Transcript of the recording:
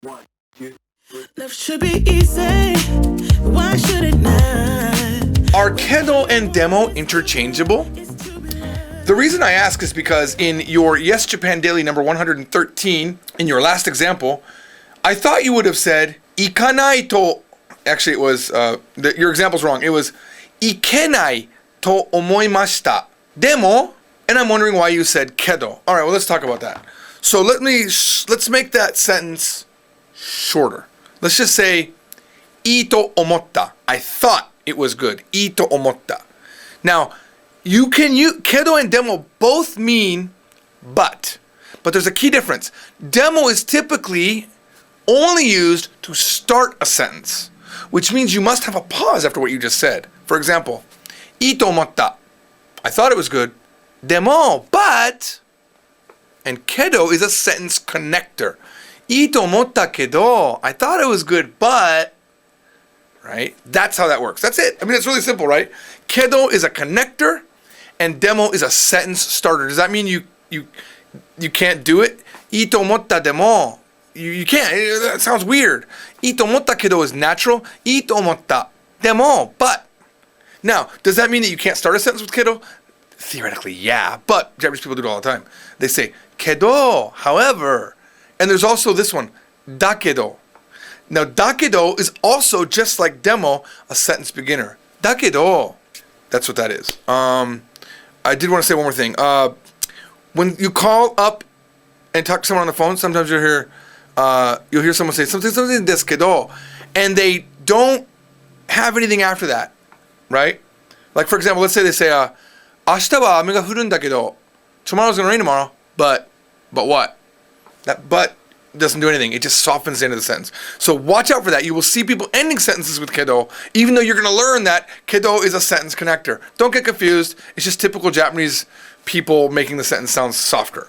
Love should be easy. Why should it not? Are Kedo and demo interchangeable? The reason I ask is because in your Yes Japan Daily number 113, in your last example, I thought you would have said ikanai to. Actually, it was your example's wrong. It was ikenai to omoimashita. Demo, and I'm wondering why you said kedo. All right, well, let's talk about that. So let's make that sentence shorter. Let's just say ito omotta. I thought it was good. Ito omotta. Now, you can use kedo and demo both mean but there's a key difference. Demo is typically only used to start a sentence, which means you must have a pause after what you just said. For example, ito omotta. I thought it was good. Demo, but, and kedo is a sentence connector. Ito omotta kedo. I thought it was good, but, right? That's how that works. That's it. I mean, it's really simple, right? Kedo is a connector, and demo is a sentence starter. Does that mean you can't do it? Ito omotta demo. You can't. That sounds weird. Ito omotta kedo is natural. Ito omotta demo, but. Now, does that mean that you can't start a sentence with kedo? Theoretically, yeah, but Japanese people do it all the time. They say kedo, however, and there's also this one, dakedo. Now, dakedo is also just like demo, a sentence beginner. Dakedo, that's what that is. I did want to say one more thing. When you call up and talk to someone on the phone, sometimes you'll hear someone say something desu kedo, and they don't have anything after that, right? Like, for example, let's say they say, 明日は雨が降るんだけど, tomorrow's gonna rain tomorrow, but what? That but doesn't do anything. It just softens the end of the sentence. So watch out for that. You will see people ending sentences with kedo, even though you're gonna learn that kedo is a sentence connector. Don't get confused. It's just typical Japanese people making the sentence sound softer.